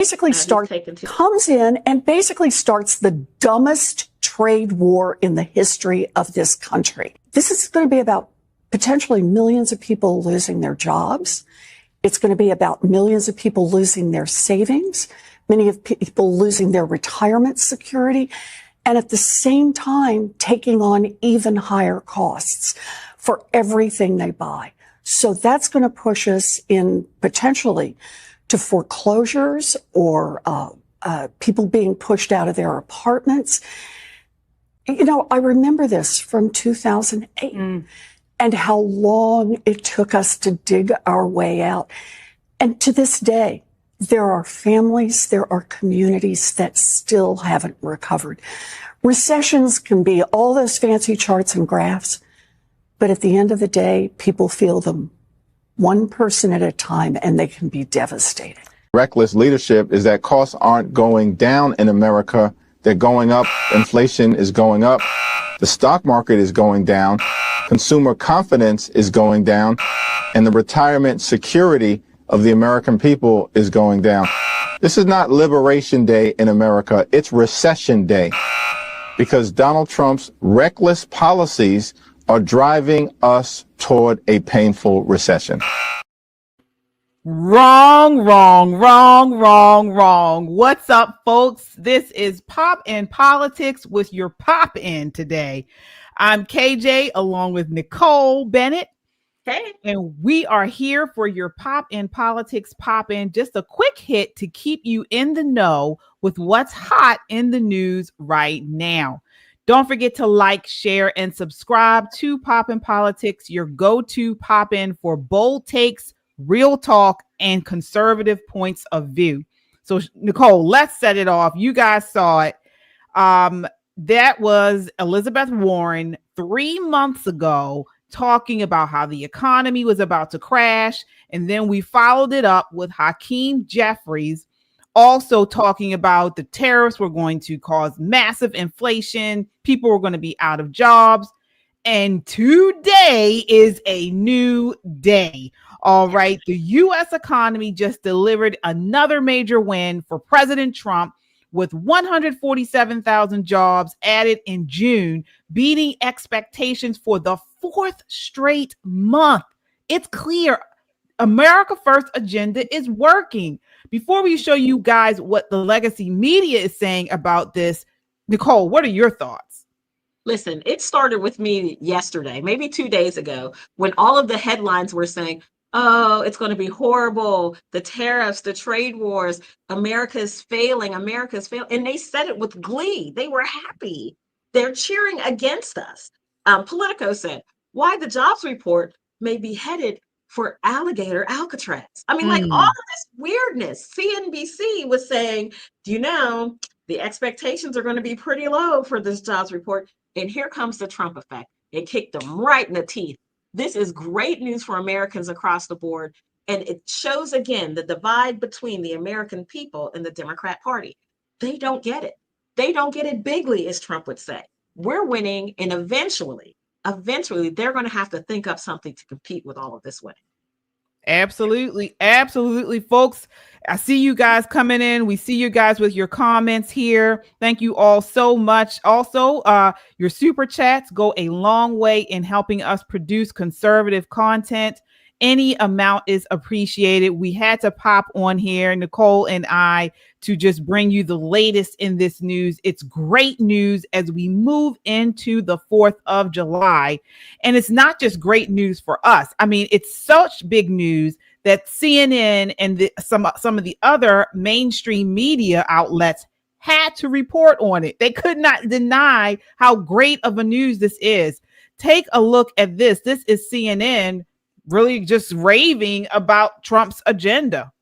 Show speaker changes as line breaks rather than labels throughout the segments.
basically comes in and basically starts the dumbest trade war in the history of this country. This is going to be about potentially millions of people losing their jobs. It's going to be about millions of people losing their savings, many of people losing their retirement security, and at the same time taking on even higher costs for everything they buy. So that's going to push us in potentially to foreclosures or people being pushed out of their apartments. You know, I remember this from 2008 and how long it took us to dig our way out. And to this day, there are families, there are communities that still haven't recovered. Recessions can be all those fancy charts and graphs, but at the end of the day, people feel them one person at a time, and they can be devastating.
Reckless leadership is that costs aren't going down in America. They're going up. Inflation is going up. The stock market is going down. Consumer confidence is going down. And the retirement security of the American people is going down. This is not Liberation Day in America. It's Recession Day, because Donald Trump's reckless policies are driving us toward a painful recession.
Wrong. What's up, folks? This is Pop in Politics with your Pop In today. I'm KJ along with Nicole Bennett.
Hey.
And we are here for your Pop in Politics Pop In. Just a quick hit to keep you in the know with what's hot in the news right now. Don't forget to like, share, and subscribe to Pop in Politics, your go-to Pop In for bold takes, real talk, and conservative points of view. So, Nicole, let's set it off. You guys saw it. That was Elizabeth Warren 3 months ago talking about how the economy was about to crash. And then we followed it up with Hakeem Jeffries also talking about the tariffs were going to cause massive inflation. People were going to be out of jobs. And today is a new day. All right. The U.S. economy just delivered another major win for President Trump with 147,000 jobs added in June, beating expectations for the fourth straight month. It's clear America First agenda is working. Before we show you guys what the legacy media is saying about this, Nicole, what are your thoughts?
Listen, it started with me yesterday, maybe 2 days ago, when all of the headlines were saying, oh, it's going to be horrible. The tariffs, the trade wars, America's failing. And they said it with glee. They were happy. They're cheering against us. Politico said, why the jobs report may be headed for alligator Alcatraz. I mean, like all of this weirdness. CNBC was saying, do you know, the expectations are going to be pretty low for this jobs report. And here comes the Trump effect. It kicked them right in the teeth. This is great news for Americans across the board. And it shows again the divide between the American people and the Democrat Party. They don't get it. They don't get it bigly, as Trump would say. We're winning, and eventually they're going to have to think up something to compete with all of this winning.
Absolutely, folks. I see you guys coming in. We see you guys with your comments here. Thank you all so much. Also, your super chats go a long way in helping us produce conservative content. Any amount is appreciated. We had to pop on here, Nicole and I, to just bring you the latest in this news. It's great news as we move into the 4th of July. And it's not just great news for us. I mean, it's such big news that CNN and some of the other mainstream media outlets had to report on it. They could not deny how great of a news this is. Take a look at this. This is CNN really just raving about Trump's agenda.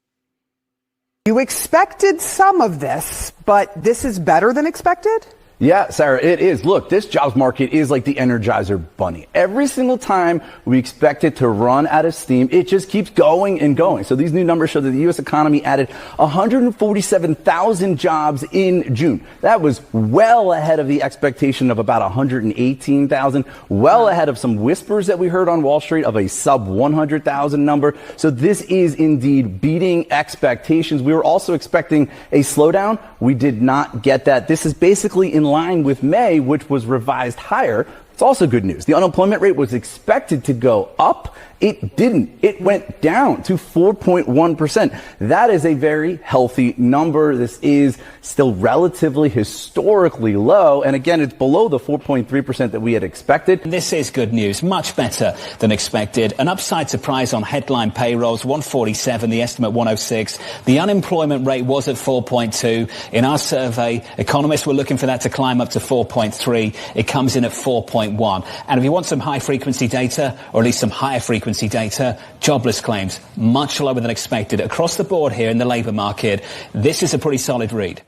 You expected some of this, but this is better than expected? Yeah, Sarah, it is. Look, this jobs market is like the Energizer Bunny. Every single time we expect it to run out of steam, it just keeps going and going. So these new numbers show that the U.S. economy added 147,000 jobs in June. That was well ahead of the expectation of about 118,000, well ahead of some whispers that we heard on Wall Street of a sub 100,000 number. So this is indeed beating expectations. We were also expecting a slowdown. We did not get that. This is basically in line with May, which was revised higher. It's also good news. The unemployment rate was expected to go up. It didn't. It went down to 4.1%. That is a very healthy number. This is still relatively historically low. And again, it's below the 4.3% that we had expected.
This is good news, much better than expected. An upside surprise on headline payrolls, 147, the estimate 106. The unemployment rate was at 4.2. In our survey, economists were looking for that to climb up to 4.3. It comes in at 4.1. And if you want some high frequency data, or at least some higher frequency data, jobless claims much lower than expected across the board here in the labor market. This is a pretty solid read.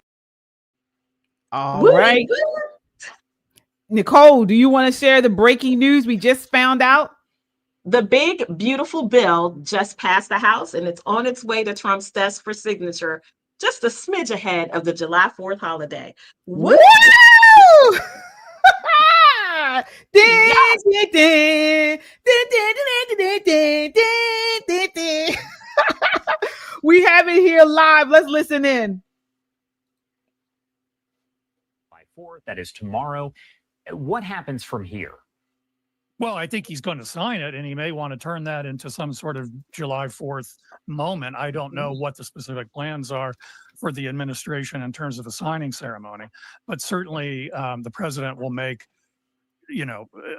All right. Nicole, do you want to share the breaking news we just found out?
The big, beautiful bill just passed the House, and it's on its way to Trump's desk for signature, just a smidge ahead of the July 4th holiday.
Woo! We have it here live. Let's listen in.
July 4th, that is tomorrow. What happens from here?
Well, I think he's going to sign it, and he may want to turn that into some sort of July 4th moment. I don't know what the specific plans are for the administration in terms of the signing ceremony, but certainly the president will make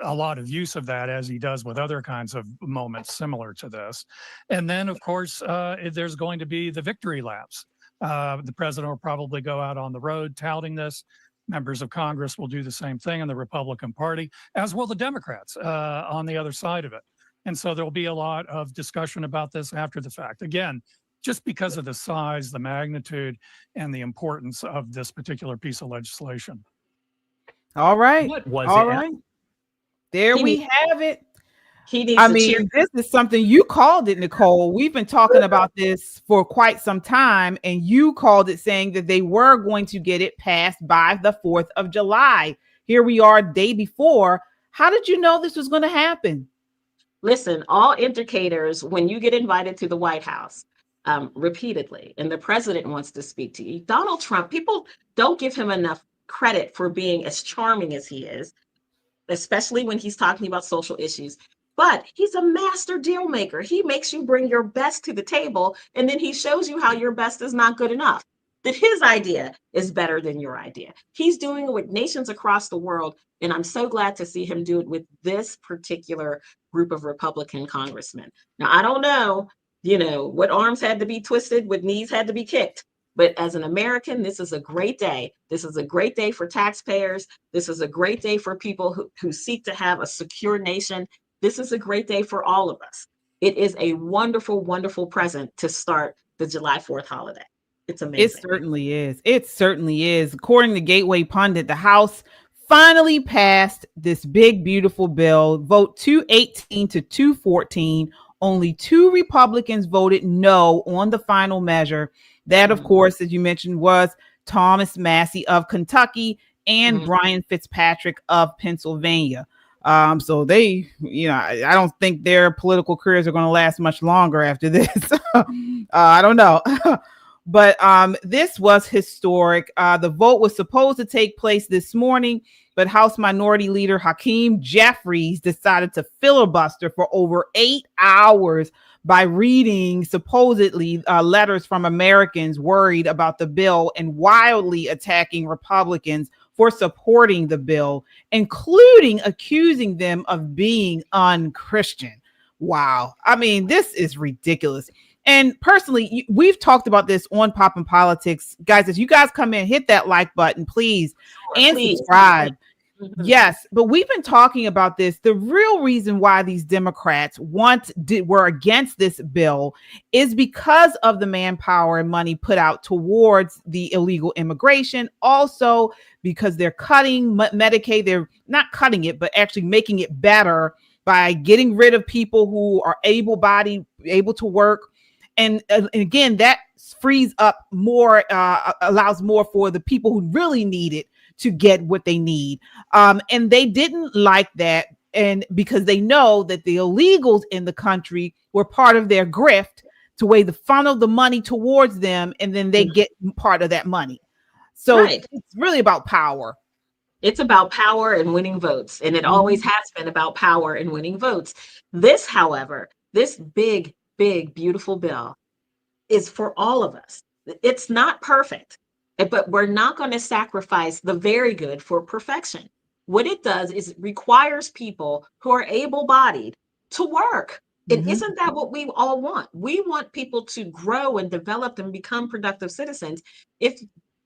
a lot of use of that, as he does with other kinds of moments similar to this. And then, of course, there's going to be the victory laps. The president will probably go out on the road touting this. Members of Congress will do the same thing in the Republican Party, as will the Democrats on the other side of it. And so there'll be a lot of discussion about this after the fact. Again, just because of the size, the magnitude, and the importance of this particular piece of legislation.
All right.
What was
All
it?
right. There we have it.
I mean,
this is something you called it, Nicole. We've been talking about this for quite some time, and you called it, saying that they were going to get it passed by the 4th of July. Here we are, day before. How did you know this was going to happen?
Listen, all indicators, when you get invited to the White House repeatedly, and the president wants to speak to you, Donald Trump, people don't give him enough credit for being as charming as he is, especially when he's talking about social issues. But he's a master deal maker. He makes you bring your best to the table, and then he shows you how your best is not good enough, that his idea is better than your idea. He's doing it with nations across the world, and I'm so glad to see him do it with this particular group of Republican congressmen. Now, I don't know, what arms had to be twisted, what knees had to be kicked. But as an American, this is a great day. This is a great day for taxpayers. This is a great day for people who seek to have a secure nation. This is a great day for all of us. It is a wonderful, wonderful present to start the July 4th holiday. It's amazing.
It certainly is. It certainly is. According to Gateway Pundit, the House finally passed this big, beautiful bill. Vote 218 to 214. Only 2 Republicans voted no on the final measure. That, of course, as you mentioned, was Thomas Massie of Kentucky and Brian Fitzpatrick of Pennsylvania. So they, I don't think their political careers are going to last much longer after this. I don't know. But this was historic. The vote was supposed to take place this morning, but House Minority Leader Hakeem Jeffries decided to filibuster for over 8 hours by reading supposedly letters from Americans worried about the bill and wildly attacking Republicans for supporting the bill, including accusing them of being unchristian. Wow. I mean, this is ridiculous. And personally, we've talked about this on Pop and Politics. Guys, as you guys come in, hit that like button, please, and subscribe. Yes, but we've been talking about this. The real reason why these Democrats were against this bill is because of the manpower and money put out towards the illegal immigration. Also, because they're cutting Medicaid. They're not cutting it, but actually making it better by getting rid of people who are able-bodied, able to work. And again, that frees up more, allows more for the people who really need it to get what they need. And they didn't like that. And because they know that the illegals in the country were part of their grift to way to funnel the money towards them. And then they get part of that money. So it's really about power.
It's about power and winning votes. And it always has been about power and winning votes. This, however, this big, beautiful bill is for all of us. It's not perfect, but we're not going to sacrifice the very good for perfection. What it does is it requires people who are able-bodied to work. And isn't that what we all want? We want people to grow and develop and become productive citizens.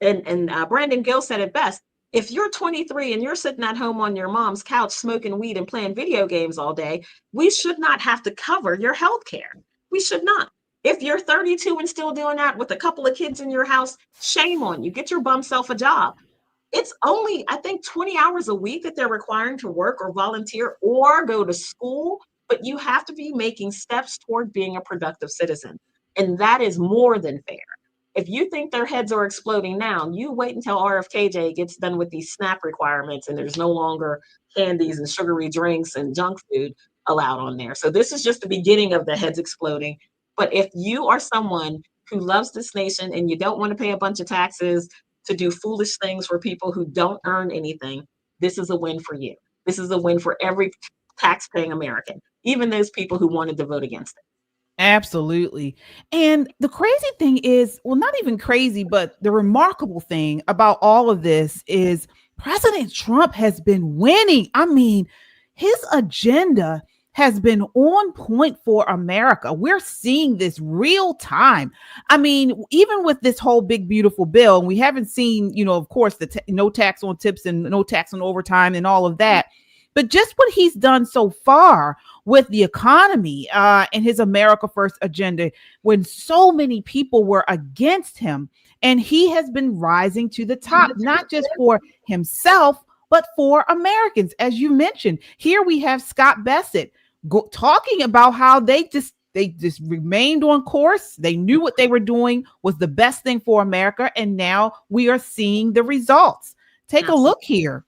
And Brandon Gill said it best. If you're 23 and you're sitting at home on your mom's couch smoking weed and playing video games all day, we should not have to cover your health care. We should not. If you're 32 and still doing that with a couple of kids in your house, shame on you. Get your bum self a job. It's only, I think, 20 hours a week that they're requiring to work or volunteer or go to school, but you have to be making steps toward being a productive citizen. And that is more than fair. If you think their heads are exploding now, you wait until RFKJ gets done with these SNAP requirements and there's no longer candies and sugary drinks and junk food allowed on there. So this is just the beginning of the heads exploding. But if you are someone who loves this nation and you don't want to pay a bunch of taxes to do foolish things for people who don't earn anything, this is a win for you. This is a win for every tax-paying American, even those people who wanted to vote against it.
Absolutely. And the crazy thing is, well, not even crazy, but the remarkable thing about all of this is President Trump has been winning. I mean, his agenda has been on point for America. We're seeing this real time. I mean, even with this whole big, beautiful bill, we haven't seen, of course, the no tax on tips and no tax on overtime and all of that. But just what he's done so far with the economy and his America First agenda, when so many people were against him, and he has been rising to the top, not just for himself, but for Americans. As you mentioned, here we have Scott Bassett talking about how they just remained on course. They knew what they were doing was the best thing for America. And now we are seeing the results. Take a look here.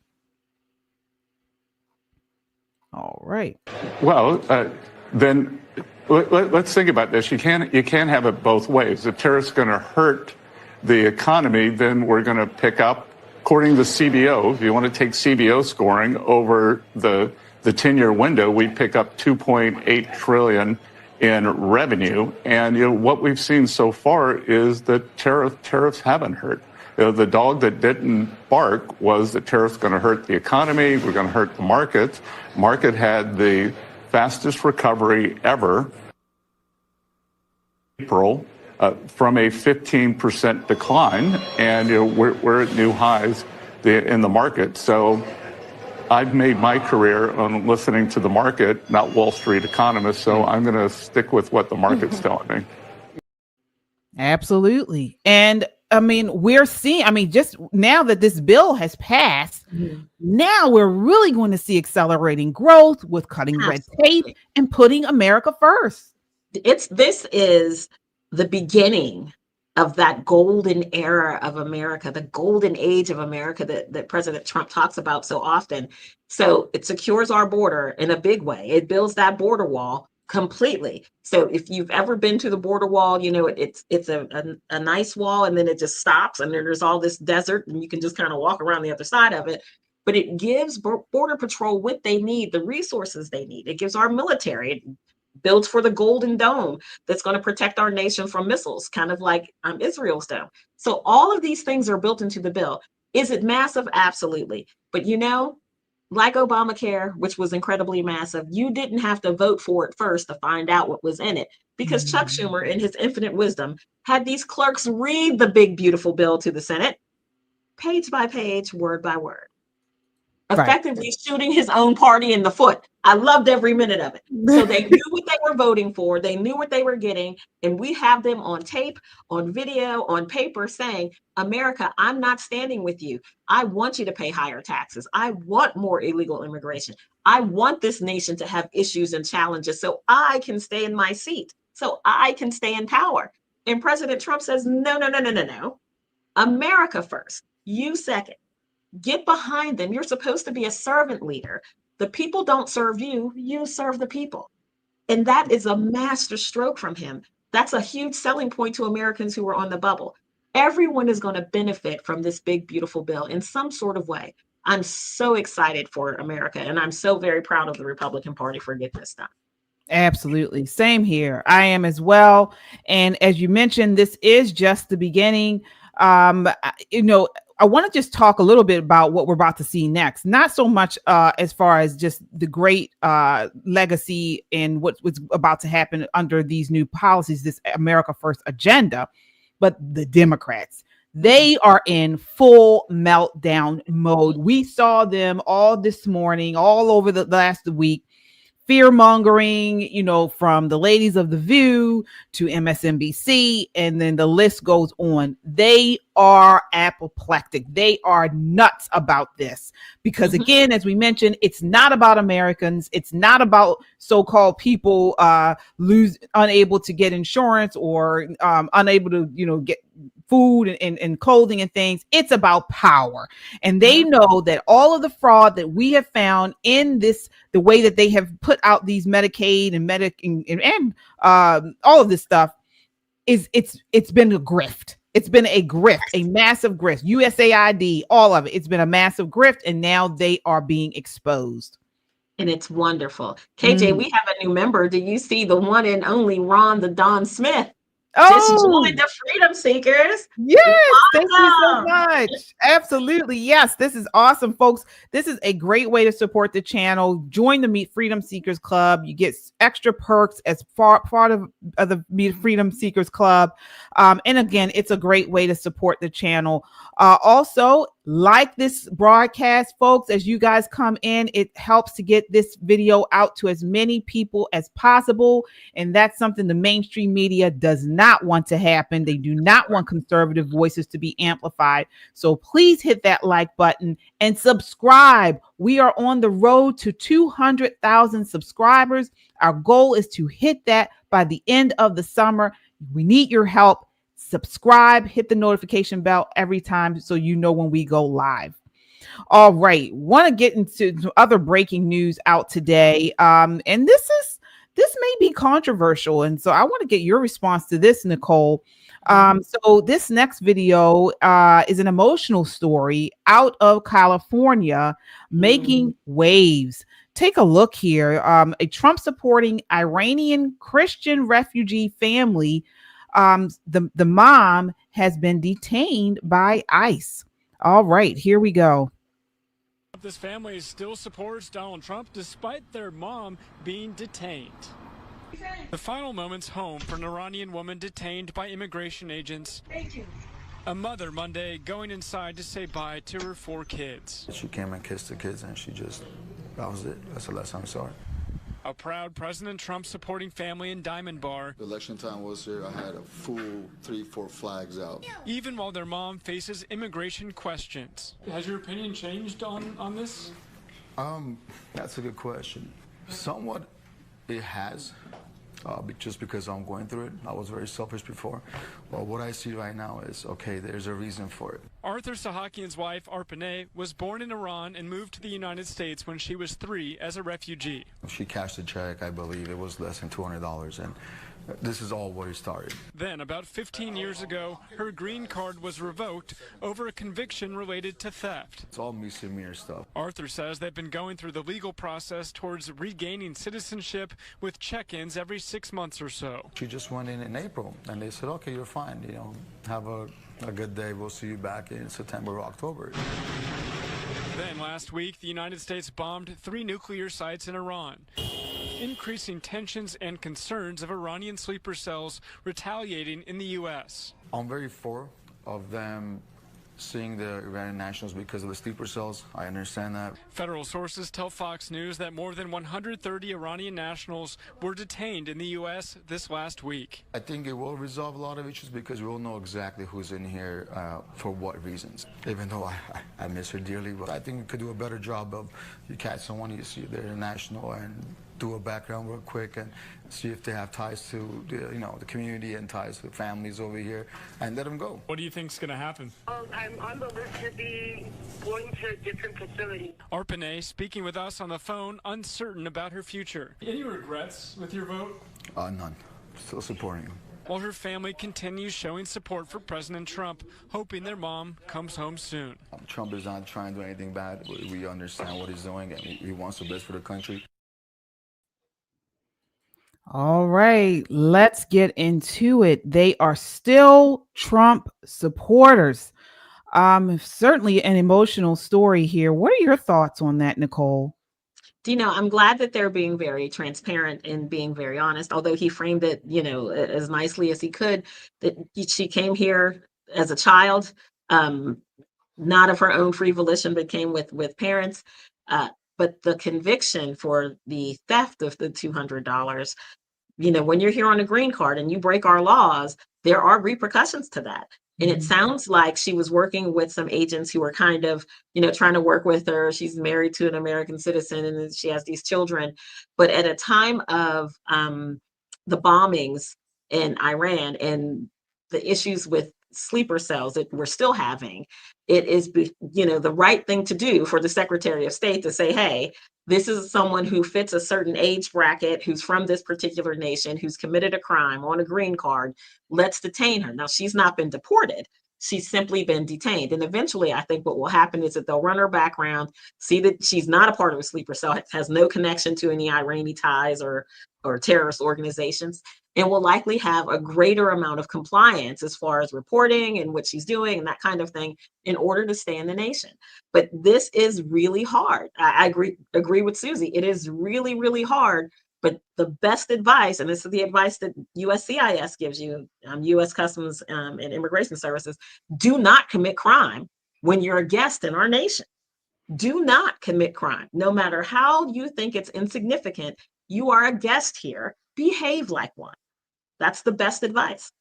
All right.
Well, then let's think about this. You can't have it both ways. If tariffs going to hurt the economy, then we're going to pick up, according to CBO, if you want to take CBO scoring over the 10-year window, we pick up 2.8 trillion in revenue. And what we've seen so far is that tariffs haven't hurt. The dog that didn't bark was that tariffs going to hurt the economy. We're going to hurt the markets. Market had the fastest recovery ever. April from a 15% decline, and we're at new highs in the market. So I've made my career on listening to the market, not Wall Street economists. So I'm going to stick with what the market's telling me.
Absolutely. And I mean, we're seeing, just now that this bill has passed, now we're really going to see accelerating growth with cutting red tape and putting America first.
This is the beginning of that golden era of America, the golden age of America that President Trump talks about so often. So it secures our border in a big way. It builds that border wall completely. So if you've ever been to the border wall, it's a nice wall, and then it just stops, and then there's all this desert, and you can just kind of walk around the other side of it. But it gives Border Patrol what they need, the resources they need. It gives our military, it builds for the Golden Dome that's going to protect our nation from missiles, kind of like Israel's dome. So all of these things are built into the bill. Is it massive? Absolutely. But like Obamacare, which was incredibly massive, you didn't have to vote for it first to find out what was in it, because Chuck Schumer, in his infinite wisdom, had these clerks read the big, beautiful bill to the Senate, page by page, word by word. effectively shooting his own party in the foot. I loved every minute of it. So they knew what they were voting for. They knew what they were getting. And we have them on tape, on video, on paper saying, America, I'm not standing with you. I want you to pay higher taxes. I want more illegal immigration. I want this nation to have issues and challenges so I can stay in my seat, so I can stay in power. And President Trump says, no, no, no, no, no, no. America first, you second. Get behind them. You're supposed to be a servant leader. The people don't serve you, you serve the people. And that is a master stroke from him. That's a huge selling point to Americans who are on the bubble. Everyone is going to benefit from this big, beautiful bill in some sort of way. I'm so excited for America, and I'm so very proud of the Republican Party for getting this done.
Absolutely. Same here. I am as well. And as you mentioned, this is just the beginning. I want to just talk a little bit about what we're about to see next. Not so much as far as just the great legacy and what's about to happen under these new policies, this America First agenda, but the Democrats. They are in full meltdown mode. We saw them all this morning, all over the last week, fear mongering, from the ladies of The View to MSNBC, and then the list goes on. They are apoplectic. They are nuts about this because, again, as we mentioned, it's not about Americans. It's not about so-called people unable to get insurance or unable to, get food and clothing and things. It's about power. And they know that all of the fraud that we have found in the way that they have put out these Medicaid and all of this stuff it's been a grift. It's been a grift, a massive grift. USAID, all of it. It's been a massive grift, and now they are being exposed.
And it's wonderful. KJ, we have a new member. Do you see the one and only Ron the Don Smith? Just joined the Freedom Seekers.
Yes, thank you so much. Absolutely. Yes, this is awesome, folks. This is a great way to support the channel. Join the Meet Freedom Seekers Club. You get extra perks as part of the Meet Freedom Seekers Club. And again, it's a great way to support the channel. Also, like this broadcast, folks, as you guys come in, it helps to get this video out to as many people as possible. And that's something the mainstream media does not want to happen. They do not want conservative voices to be amplified. So please hit that like button and subscribe. We are on the road to 200,000 subscribers. Our goal is to hit that by the end of the summer. We need your help. Subscribe, hit the notification bell every time so you know when we go live. All right, want to get into some other breaking news out today. And this may be controversial, and so I want to get your response to this, Nicole. So this next video is an emotional story out of California making waves. Take a look here. A Trump-supporting Iranian Christian refugee family. The mom has been detained by ICE. All right, here we go.
This family still supports Donald Trump despite their mom being detained. The final moments home for an Iranian woman detained by immigration agents. A mother Monday going inside to say bye to her 4 kids.
She came and kissed the kids and that was it. That's the last time I saw her.
A proud President Trump supporting family in Diamond Bar.
The election time was here. I had a full 3-4 flags out.
Even while their mom faces immigration questions. Has your opinion changed on this?
That's a good question. Somewhat it has, just because I'm going through it. I was very selfish before. But what I see right now is, okay, there's a reason for it.
Arthur Sahakian's wife, Arpaneh, was born in Iran and moved to the United States when she was 3 as a refugee.
She cashed a check, I believe it was less than $200, and this is all where it started.
Then, about 15 years ago, her green card was revoked over a conviction related to theft.
It's all misdemeanor stuff.
Arthur says they've been going through the legal process towards regaining citizenship with check-ins every 6 months or so.
She just went in April, and they said, okay, you're fine, have a good day. We'll see you back in September or October.
Then last week, the United States bombed 3 nuclear sites in Iran, increasing tensions and concerns of Iranian sleeper cells retaliating in the U.S.
I'm very for of them seeing the Iranian nationals because of the sleeper cells. I understand that.
Federal sources tell Fox News that more than 130 Iranian nationals were detained in the U.S. this last week.
I think it will resolve a lot of issues because we will know exactly who's in here for what reasons. Even though I miss her dearly, but I think we could do a better job of you catch someone, you see they're national, and do a background real quick and see if they have ties to the community and ties to families over here, and let them go.
What do you think is going to happen?
I'm on the list to be going to a different facility.
Arpanay speaking with us on the phone, uncertain about her future. Any regrets with your vote?
None. Still supporting him.
While her family continues showing support for President Trump, hoping their mom comes home soon.
Trump is not trying to do anything bad. We understand what he's doing, and he wants the best for the country.
All right, let's get into it. They are still Trump supporters. Certainly an emotional story here. What are your thoughts on that, Nicole?
Dino, I'm glad that they're being very transparent and being very honest, although he framed it, as nicely as he could, that she came here as a child, not of her own free volition, but came with parents. But the conviction for the theft of the $200, when you're here on a green card and you break our laws, there are repercussions to that. And it sounds like she was working with some agents who were kind of, trying to work with her. She's married to an American citizen and she has these children. But at a time of the bombings in Iran and the issues with sleeper cells that we're still having, it is, the right thing to do for the Secretary of State to say, hey, this is someone who fits a certain age bracket, who's from this particular nation, who's committed a crime on a green card. Let's detain her. Now, she's not been deported. She's simply been detained. And eventually, I think what will happen is that they'll run her background, see that she's not a part of a sleeper cell, has no connection to any Iranian ties or terrorist organizations, and will likely have a greater amount of compliance as far as reporting and what she's doing and that kind of thing in order to stay in the nation. But this is really hard. I agree with Susie. It is really, really hard. But the best advice, and this is the advice that USCIS gives you, U.S. Customs and Immigration Services, do not commit crime when you're a guest in our nation. Do not commit crime. No matter how you think it's insignificant, you are a guest here. Behave like one. That's the best advice.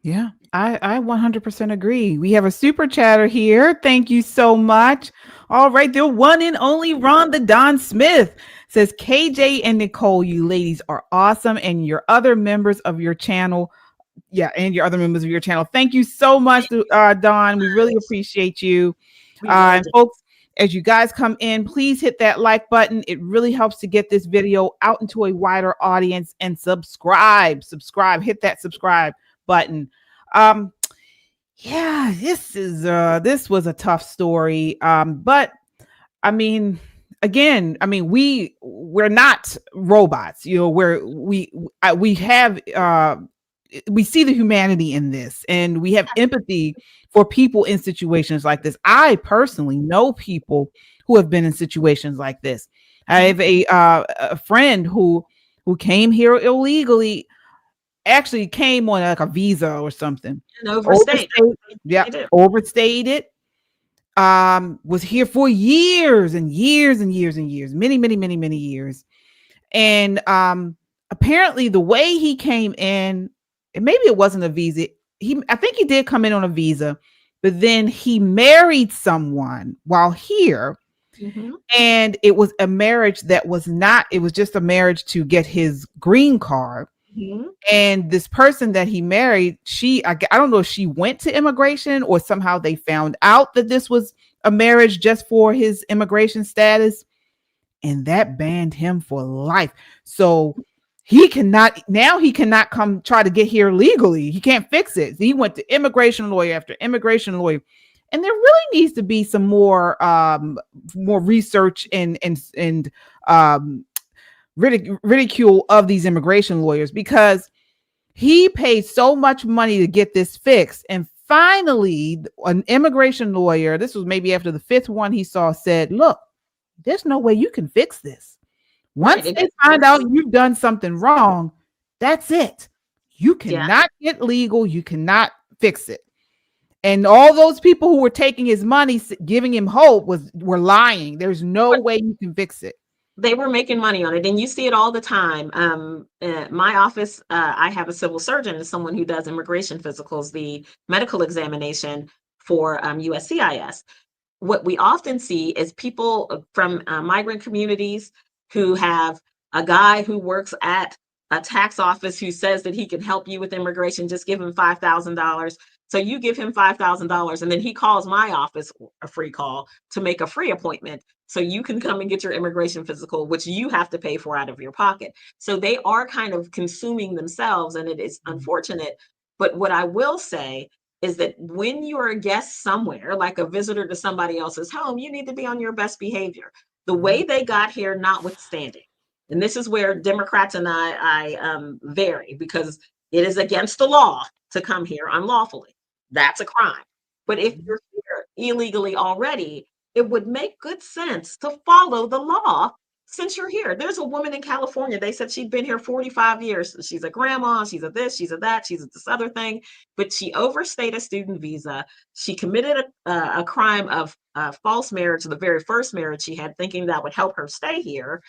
Yeah, I 100% agree. We have a super chatter here. Thank you so much. All right, the one and only Rhonda Don Smith says, KJ and Nicole, you ladies are awesome, and your other members of your channel. Yeah, and your other members of your channel. Thank you so much, Don. We really appreciate you. And folks, as you guys come in, please hit that like button. It really helps to get this video out into a wider audience, and subscribe, hit that subscribe button. Yeah, this was a tough story. But I mean, again, we're not robots, we have, we see the humanity in this, and we have empathy for people in situations like this. I personally know people who have been in situations like this. I have a friend who came here illegally, actually came on like a visa or something.
And overstayed.
Overstayed it. Was here for years and years and years and years, many years. And apparently the way he came in, and maybe it wasn't a visa. I think he did come in on a visa, but then he married someone while here.
Mm-hmm.
And it was a marriage that was not, it was just a marriage to get his green card.
Mm-hmm.
And this person that he married, I don't know if she went to immigration or somehow they found out that this was a marriage just for his immigration status. And that banned him for life. So he cannot come try to get here legally. He can't fix it. He went to immigration lawyer after immigration lawyer. And there really needs to be some more research and ridicule of these immigration lawyers, because he paid so much money to get this fixed. And finally, an immigration lawyer, this was maybe after the fifth one he saw, said, look, there's no way you can fix this. Once they find out you've done something wrong, that's it. You cannot get legal. You cannot fix it. And all those people who were taking his money, giving him hope, were lying. There's no way you can fix it.
They were making money on it, and you see it all the time. My office, I have a civil surgeon as someone who does immigration physicals, the medical examination for USCIS. What we often see is people from migrant communities who have a guy who works at a tax office who says that he can help you with immigration. Just give him $5,000. So you give him $5,000, and then he calls my office, a free call, to make a free appointment so you can come and get your immigration physical, which you have to pay for out of your pocket. So they are kind of consuming themselves, and it is unfortunate. But what I will say is that when you're a guest somewhere, like a visitor to somebody else's home, you need to be on your best behavior. The way they got here, notwithstanding. And this is where Democrats and I vary, because it is against the law to come here unlawfully. That's a crime. But if you're here illegally already, it would make good sense to follow the law since you're here. There's a woman in California. They said she'd been here 45 years. She's a grandma. She's a this, she's a that, she's a this other thing. But she overstayed a student visa. She committed a crime of false marriage, the very first marriage she had, thinking that would help her stay here.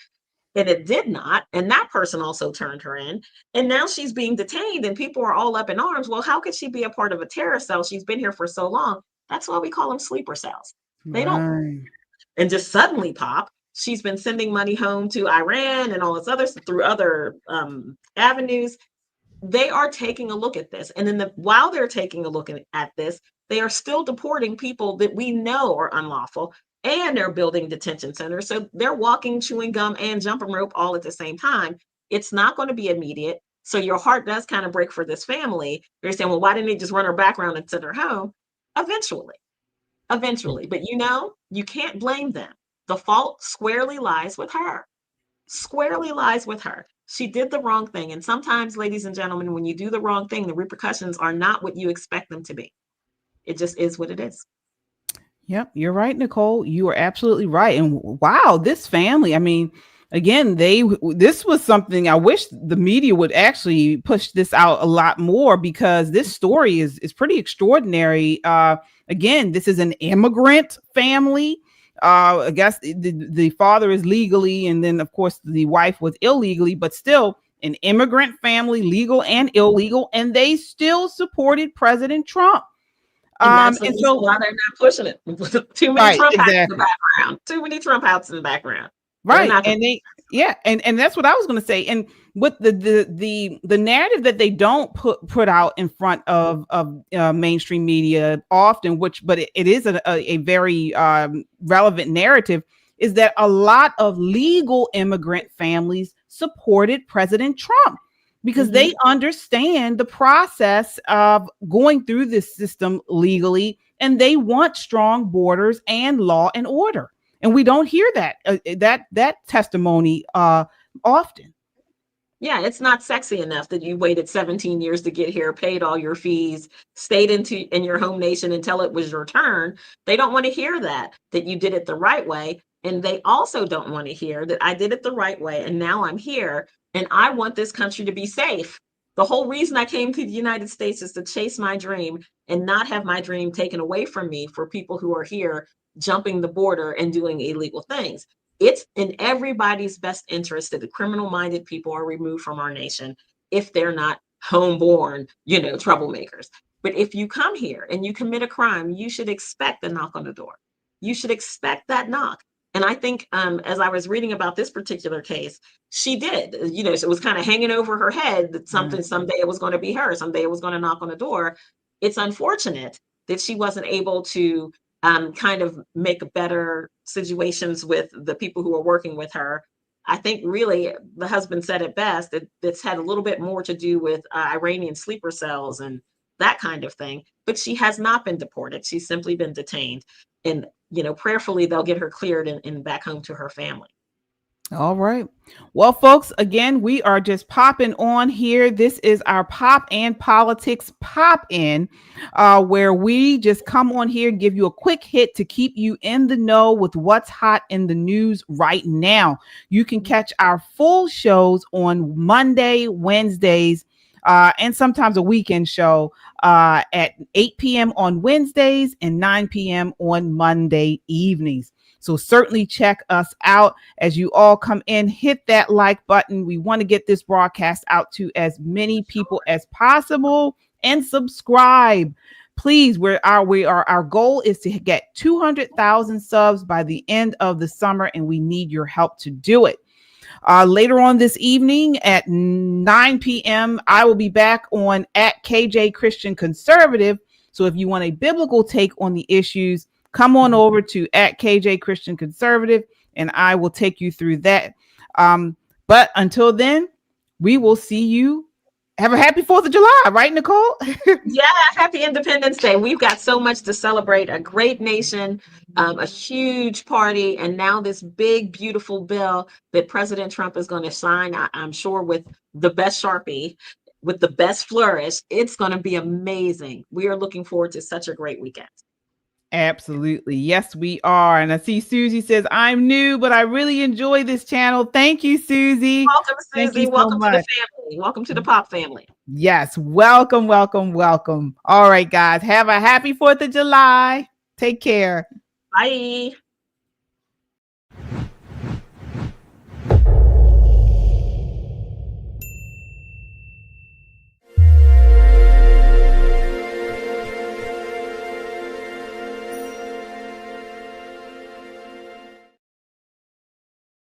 And it did not. And that person also turned her in. And now she's being detained, and people are all up in arms. Well, how could she be a part of a terrorist cell? She's been here for so long. That's why we call them sleeper cells. They don't and just suddenly pop. She's been sending money home to Iran and all this other stuff through other avenues. They are taking a look at this. And then while they're taking a look at this, they are still deporting people that we know are unlawful, and they're building detention centers. So they're walking, chewing gum, and jumping rope all at the same time. It's not going to be immediate. So your heart does kind of break for this family. You're saying, well, why didn't they just run her background and send her home? Eventually. But you can't blame them. The fault squarely lies with her. She did the wrong thing. And sometimes, ladies and gentlemen, when you do the wrong thing, the repercussions are not what you expect them to be. It just is what it is.
Yep, you're right, Nicole. You are absolutely right. And wow, this family, I mean, again, this was something I wish the media would actually push this out a lot more, because this story is pretty extraordinary. Again, this is an immigrant family. I guess the father is legally, and then of course the wife was illegally, but still an immigrant family, legal and illegal, and they still supported President Trump.
And so why they're not pushing it. Too many Trump hats in the background. Too many Trump hats in the background.
Right. And that's what I was going to say. And with the narrative that they don't put out in front of mainstream media often, but it is a very relevant narrative, is that a lot of legal immigrant families supported President Trump, because they understand the process of going through this system legally, and they want strong borders and law and order. And we don't hear that testimony often.
Yeah, it's not sexy enough that you waited 17 years to get here, paid all your fees, stayed in your home nation until it was your turn. They don't want to hear that you did it the right way. And they also don't want to hear that I did it the right way, and now I'm here, and I want this country to be safe. The whole reason I came to the United States is to chase my dream and not have my dream taken away from me for people who are here jumping the border and doing illegal things. It's in everybody's best interest that the criminal-minded people are removed from our nation if they're not homeborn, troublemakers. But if you come here and you commit a crime, you should expect a knock on the door. You should expect that knock. And I think as I was reading about this particular case, she did, so it was kind of hanging over her head that someday it was going to be her, someday it was going to knock on the door. It's unfortunate that she wasn't able to kind of make better situations with the people who are working with her. I think really the husband said it best, that it's had a little bit more to do with Iranian sleeper cells and that kind of thing. But she has not been deported. She's simply been detained. And, prayerfully, they'll get her cleared and back home to her family.
All right. Well, folks, again, we are just popping on here. This is our Pop and Politics Pop In, where we just come on here and give you a quick hit to keep you in the know with what's hot in the news right now. You can catch our full shows on Monday, Wednesdays, and sometimes a weekend show at 8 p.m. on Wednesdays and 9 p.m. on Monday evenings. So certainly check us out. As you all come in, hit that like button. We want to get this broadcast out to as many people as possible, and subscribe. Please, our goal is to get 200,000 subs by the end of the summer, and we need your help to do it. Later on this evening at 9 p.m., I will be back on at KJ Christian Conservative. So if you want a biblical take on the issues, come on over to at KJ Christian Conservative, and I will take you through that. But until then, we will see you. Have a happy 4th of July, right, Nicole?
Yeah, happy Independence Day. We've got so much to celebrate. A great nation, a huge party, and now this big, beautiful bill that President Trump is going to sign, I'm sure with the best Sharpie, with the best flourish. It's going to be amazing. We are looking forward to such a great weekend.
Absolutely. Yes, we are. And I see Susie says, I'm new, but I really enjoy this channel. Thank you, Susie.
Welcome, Susie.
Thank you
Welcome
so
to the
much.
family. Welcome to the Pop family.
Yes. Welcome, welcome, welcome. All right, guys. Have a happy 4th of July. Take care.
Bye.